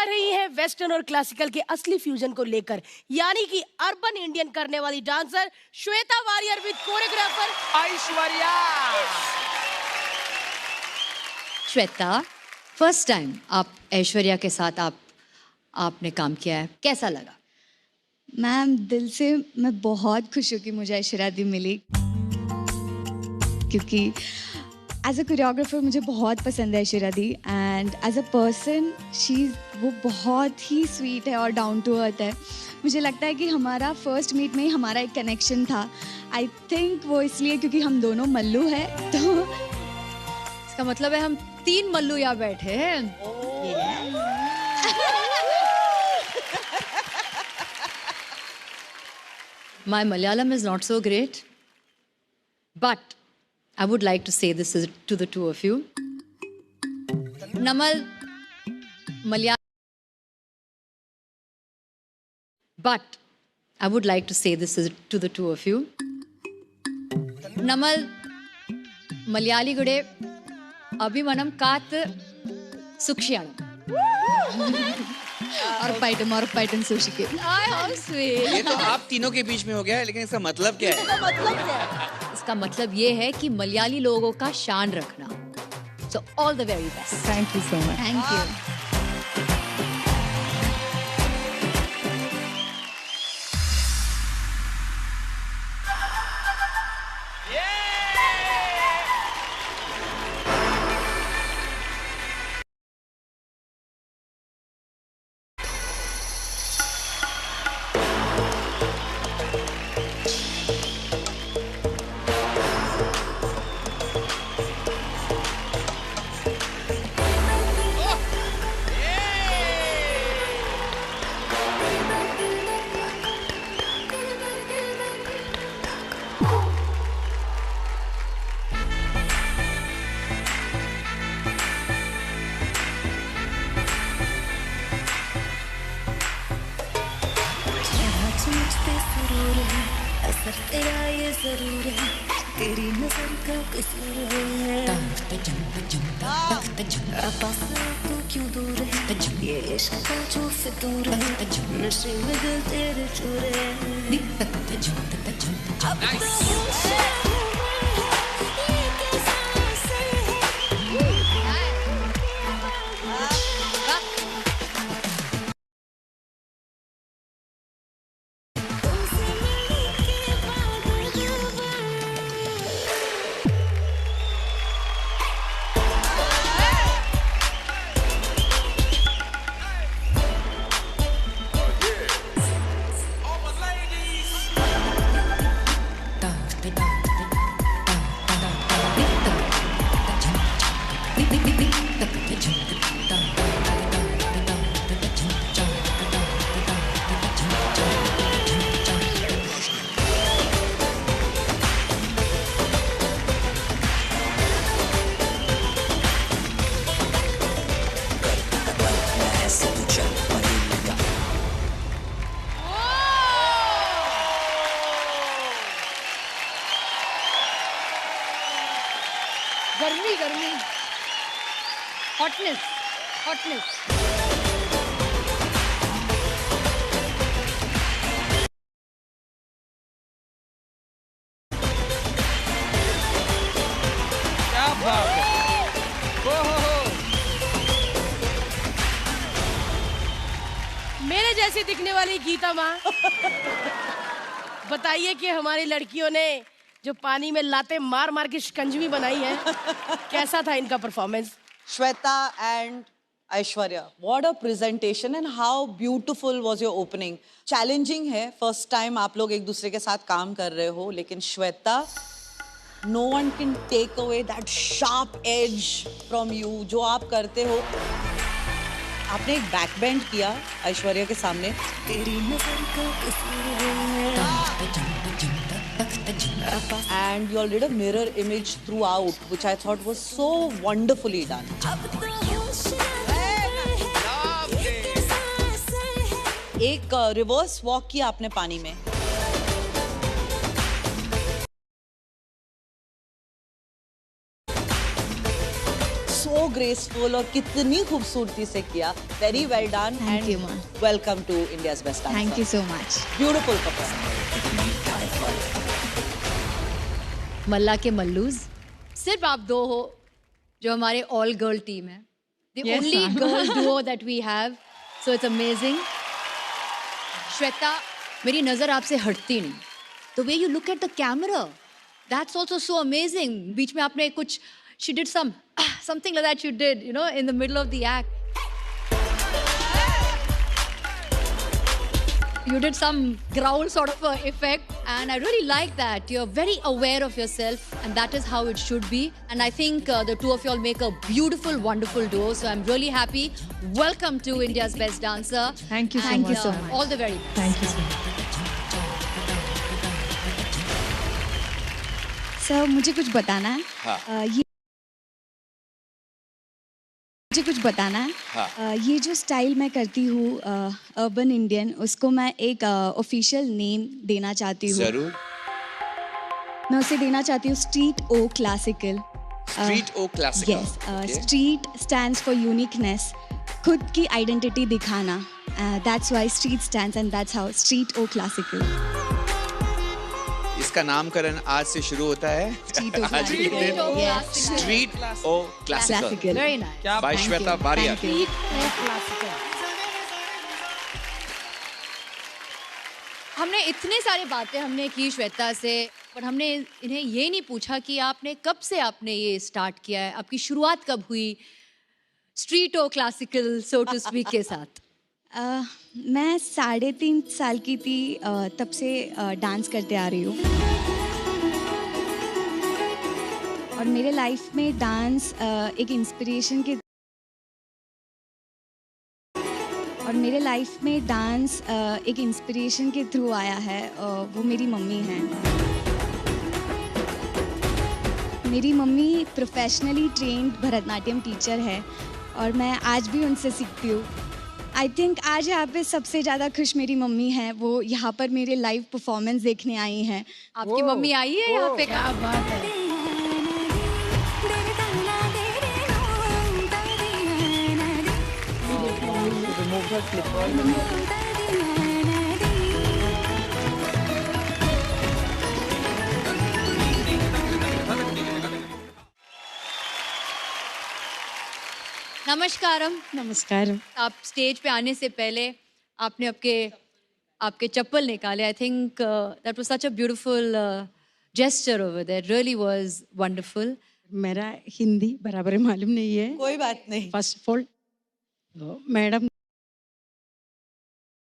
आ रही हैं वेस्टर्न और क्लासिकल के असली फ्यूजन को लेकर, यानी कि अर्बन इंडियन करने वाली dancer Shweta warrior with choreographer Aishwarya. Shweta, first time आप ऐश्वर्या के साथ आपने काम किया है, कैसा लगा? मैम, दिल से मैं बहुत खुश हूँ कि मुझे ऐश्वर्या दी मिली, क्योंकि एज अ कोरियोग्राफर मुझे बहुत पसंद है ऐश्वर्या दी, एंड एज अ पर्सन वो बहुत ही स्वीट है और डाउन टू अर्थ है। मुझे लगता है कि हमारा फर्स्ट मीट में ही हमारा एक कनेक्शन था। आई थिंक वो इसलिए क्योंकि हम दोनों मल्लू हैं, तो इसका मतलब है हम 3 मल्लू यहाँ बैठे हैं। My Malayalam is not so great, but I would like to say this to the two of you. Namal Malayalam, but I would like to say this to the two of you. Namal Malayali gude Abhimanam Kath Sukshiyanam. और पाइटन sushi के। How sweet. ये तो आप तीनों के बीच में हो गया है, लेकिन इसका मतलब क्या है? इसका मतलब ये है कि मलयाली लोगों का शान रखना। So all the very best. Thank you so much. Thank you. असर तेरा ये जरूर है, तेरी नजर का कसूर है। पास तू क्यों दूर है, ये इश्क का जो फितूर है, नशे में दिल तेरे चूर है। गर्मी हॉटनेस क्या बात है। मेरे जैसी दिखने वाली गीता माँ बताइए कि हमारी लड़कियों ने जो पानी में लाते मार मार के शिकंजवी बनाई है, कैसा था इनका performance? Shweta and Aishwarya, what a presentation and how beautiful was your opening. Challenging है, first time आप लोग एक दूसरे के साथ काम कर रहे हो, लेकिन Shweta, no one can take away that sharp edge from you जो आप करते हो। आपने एक बैक बेंड किया ऐश्वर्या के सामने। And you all did a mirror image throughout, which I thought was so wonderfully done. एक रिवर्स वॉक किया आपने पानी में। So so graceful और कितनी खूबसूरती से किया. Very well done. Thank and you, ma'am. Welcome to India's Best Dancer. Thank you so much. Beautiful performance. मल्ला के मल्लूज सिर्फ आप दो हो जो हमारे ऑल गर्ल टीम है. The Yes, only ma'am. girl duo that we have. So it's amazing. Shweta, मेरी नजर आपसे हटती नहीं. The way you look at the camera, that's also so amazing. बीच में आपने कुछ, she did something like that you did, you know, in the middle of the act. You did some growl sort of a effect, and I really like that. You're very aware of yourself, and that is how it should be. And I think the two of you all make a beautiful, wonderful duo. So I'm really happy. Welcome to India's Best Dancer. Thank you so And, much. Thank you so much. All the very best. Thank you so much. Sir मुझे कुछ बताना है. हाँ. ये मुझे कुछ बताना है. हाँ. ये जो स्टाइल मैं करती हूँ अर्बन इंडियन, उसको मैं एक ऑफिशियल नेम देना चाहती हूँ. जरूर. मैं उसे देना चाहती हूँ street o classical. Street o classical. Yes, street stands for uniqueness, खुद की आइडेंटिटी दिखाना. That's why street stands and that's how street o classical. इसका नामकरण आज से शुरू होता है. Street O आज के Classical. दिन Yes. Street o classical Classical. Very nice. By Shweta Warrier. Thank you. हमने इतने सारे बातें हमने की श्वेता से, पर हमने इन्हें ये नहीं पूछा कि आपने कब से आपने ये स्टार्ट किया है, आपकी शुरुआत कब हुई street o classical so to speak के साथ. मैं 3.5 साल की थी तब से डांस करते आ रही हूँ. और मेरे लाइफ में डांस एक इंस्पिरेशन के थ्रू आया है. वो मेरी मम्मी हैं. मेरी mummy professionally trained Bharatanatyam teacher है और मैं आज भी उनसे सीखती हूँ. आई थिंक आज यहाँ पे सबसे ज़्यादा खुश मेरी मम्मी हैं. वो यहाँ पर मेरे लाइव परफॉर्मेंस देखने आई हैं. आपकी मम्मी आई है यहाँ पे. क्या बात है. नमस्कारम. नमस्कार. आप स्टेज पे आने से पहले आपने आपके चप्पल निकाले. I think that was such a beautiful gesture over there. Really was wonderful. मेरा हिंदी बराबर मालूम नहीं है. कोई बात नहीं. First of all madam